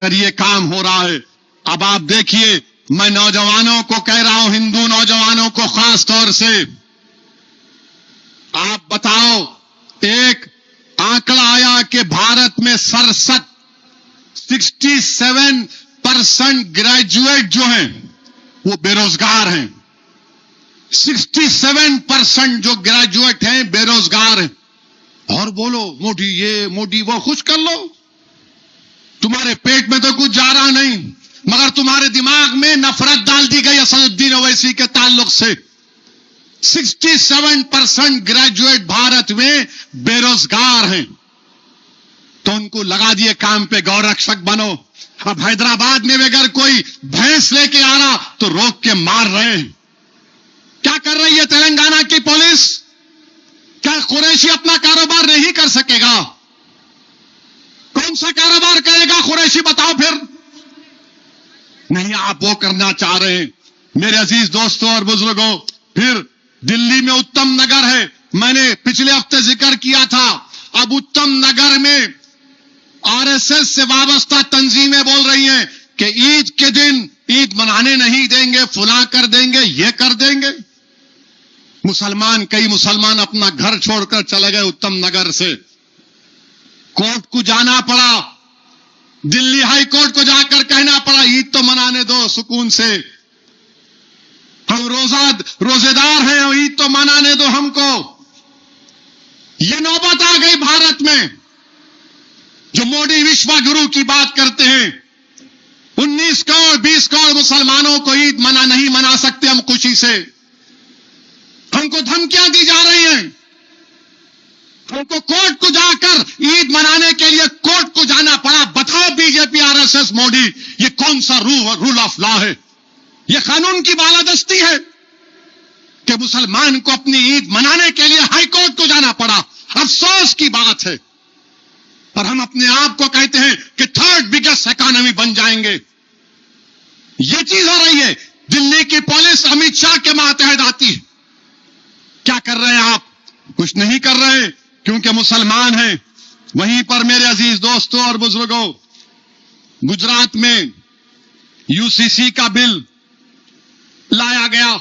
ये काम हो रहा है। अब आप देखिए, मैं नौजवानों को कह रहा हूं, हिंदू नौजवानों को खास तौर से, आप बताओ, एक आंकड़ा आया कि भारत में 67% ग्रेजुएट जो हैं वो बेरोजगार हैं। 67% जो ग्रेजुएट हैं बेरोजगार हैं। और बोलो मोदी ये मोदी वो, खुश कर लो, तुम्हारे पेट में तो कुछ जा रहा नहीं, मगर तुम्हारे दिमाग में नफरत डाल दी गई असदुद्दीन ओवैसी के ताल्लुक से। 67% ग्रेजुएट भारत में बेरोजगार हैं, तो उनको लगा दिए काम पे, गौरक्षक बनो। अब हैदराबाद में अगर कोई भैंस लेके आ रहा तो रोक के मार रहे हैं। क्या कर रही है तेलंगाना की पुलिस? क्या कुरैशी अपना कारोबार नहीं कर सकेगा? कौन सा कारोबार करेगा कुरैशी, बताओ फिर? नहीं, आप वो करना चाह रहे हैं। मेरे अजीज दोस्तों और बुजुर्गों, फिर दिल्ली में उत्तम नगर है, मैंने पिछले हफ्ते जिक्र किया था। अब उत्तम नगर में आरएसएस से वाबस्ता तंजीमें बोल रही हैं कि ईद के दिन ईद मनाने नहीं देंगे, फुला कर देंगे, ये कर देंगे। कई मुसलमान अपना घर छोड़कर चले गए उत्तम नगर से। कोर्ट को जाना पड़ा, दिल्ली हाई कोर्ट को जाकर कहना पड़ा ईद तो मनाने दो सुकून से, हम रोजेदार हैं, ईद तो मनाने दो हमको। ये नौबत आ गई भारत में। जो मोदी विश्व गुरु की बात करते हैं, 19 करोड़ 20 करोड़ मुसलमानों को ईद नहीं मना सकते हम खुशी से। हमको धमकियां दी जा रही हैं, हमको कोर्ट को जाकर ईद मनाने के लिए कोर्ट को जाना पड़ा। बताओ बीजेपी, आरएसएस, मोदी, ये कौन सा रूल ऑफ लॉ है? ये कानून की बालादस्ती है कि मुसलमान को अपनी ईद मनाने के लिए हाई कोर्ट को जाना पड़ा। अफसोस की बात है। और हम अपने आप को कहते हैं कि थर्ड बिगेस्ट इकोनॉमी बन जाएंगे। ये चीज हो रही है। दिल्ली की पुलिस अमित शाह के मातहत आती है। क्या कर रहे हैं आप? कुछ नहीं कर रहे, क्योंकि मुसलमान हैं। वहीं पर मेरे अजीज दोस्तों और बुजुर्गों, गुजरात में यूसीसी का बिल लाया गया।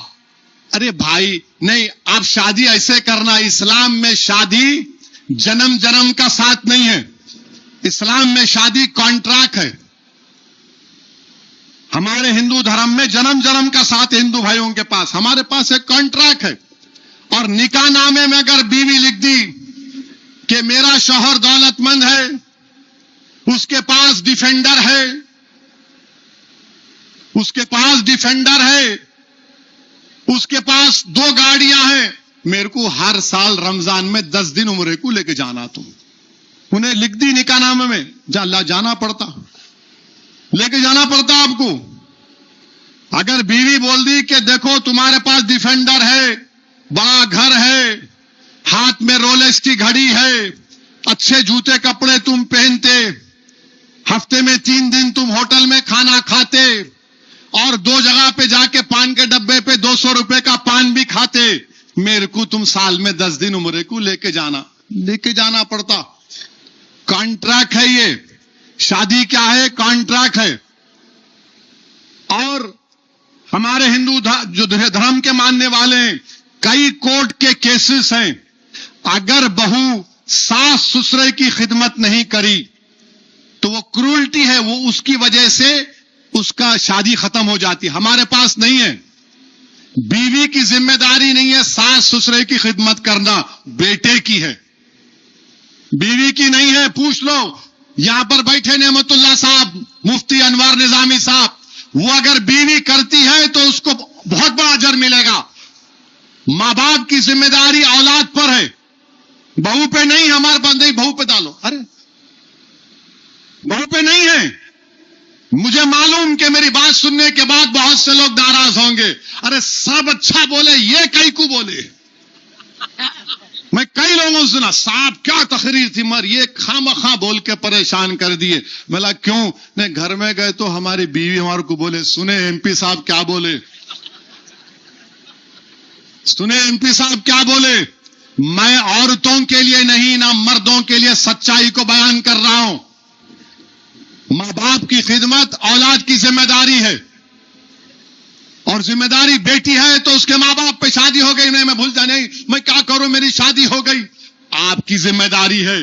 अरे भाई नहीं, आप शादी ऐसे करना, इस्लाम में शादी जन्म जन्म का साथ नहीं है। इस्लाम में शादी कॉन्ट्रैक्ट है। हमारे हिंदू धर्म में जन्म जन्म का साथ हिंदू भाइयों के पास, हमारे पास एक कॉन्ट्रैक्ट है। और निकाह नामे में अगर बीवी लिख दी कि मेरा शौहर दौलतमंद है, उसके पास डिफेंडर है, उसके पास 2 गाड़ियां हैं, मेरे को हर साल रमजान में 10 दिन उम्रे को लेके जाना, तुम उन्हें लिख दी निकाहनामे में, जाना पड़ता, लेके जाना पड़ता आपको। अगर बीवी बोल दी कि देखो तुम्हारे पास डिफेंडर है, बड़ा घर है, हाथ में रोलेक्स की घड़ी है, अच्छे जूते कपड़े तुम पहनते, हफ्ते में 3 दिन तुम होटल में खाना खाते, और 2 जगह पे जाके पान के डब्बे पे 200 रुपए का पान भी खाते, मेरे को तुम साल में 10 दिन उम्रे को लेके जाना पड़ता। कॉन्ट्रैक्ट है ये। शादी क्या है? कॉन्ट्रैक्ट है। और हमारे हिंदू जो धर्म के मानने वाले हैं, कई कोर्ट के केसेस हैं, अगर बहू सास ससुर की खिदमत नहीं करी तो वो क्रूरल्टी है, वो उसकी वजह से उसका शादी खत्म हो जाती। हमारे पास नहीं है। बीवी की जिम्मेदारी नहीं है सास ससुर की खिदमत करना, बेटे की है, बीवी की नहीं है। पूछ लो, यहां पर बैठे नेमतुल्लाह साहब, मुफ्ती अनवर निजामी साहब, वो अगर बीवी करती है तो उसको बहुत बड़ा अजर मिलेगा। मां बाप की जिम्मेदारी औलाद पर है, बहू पे नहीं। हमारे पास नहीं, बहू पे डालो, अरे बहू पे नहीं है। मुझे मालूम कि मेरी बात सुनने के बाद बहुत से लोग नाराज होंगे। अरे सब अच्छा बोले, ये कई को बोले। मैं कई लोगों से सुना, साहब क्या तकरीर थी, मर ये खामखा बोल के परेशान कर दिए। बोला क्यों? ने घर में गए तो हमारी बीवी हमारे को बोले, सुने एमपी साहब क्या बोले, सुने एमपी साहब क्या बोले। मैं औरतों के लिए नहीं, ना मर्दों के लिए सच्चाई को बयान कर रहा हूं। मां बाप की खिदमत औलाद की जिम्मेदारी है, और जिम्मेदारी बेटी है तो उसके मां बाप पे शादी हो गई, नहीं मैं भूल जा, नहीं मैं क्या करूं, मेरी शादी हो गई, आपकी जिम्मेदारी है,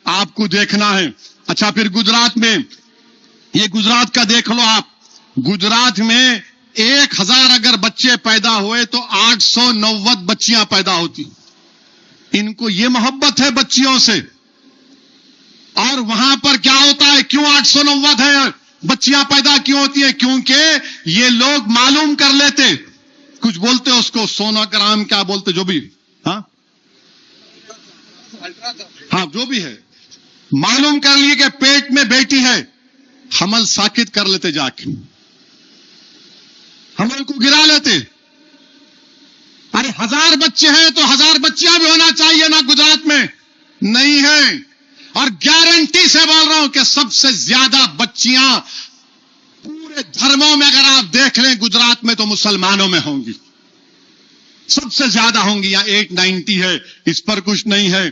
आपको देखना है। अच्छा, फिर गुजरात में, ये गुजरात का देख लो आप, गुजरात में 1000 अगर बच्चे पैदा हुए तो 890 बच्चियां पैदा होती। इनको ये मोहब्बत है बच्चियों से। और वहां पर क्या होता है, क्यों 890 है बच्चियां पैदा क्यों होती है? क्योंकि ये लोग मालूम कर लेते, कुछ बोलते उसको सोनोग्राम, क्या बोलते, जो भी, हाँ जो भी है, मालूम कर लिए कि पेट में बेटी है, हमल साकित कर लेते, जाके हमल को गिरा लेते। अरे 1000 बच्चे हैं तो 1000 बच्चियां भी होना चाहिए ना, गुजरात में नहीं है। और गारंटी से बोल रहा हूं कि सबसे ज्यादा बच्चियां पूरे धर्मों में अगर आप देख लें गुजरात में तो मुसलमानों में होंगी, सबसे ज्यादा होंगी। यहां 890 है, इस पर कुछ नहीं है।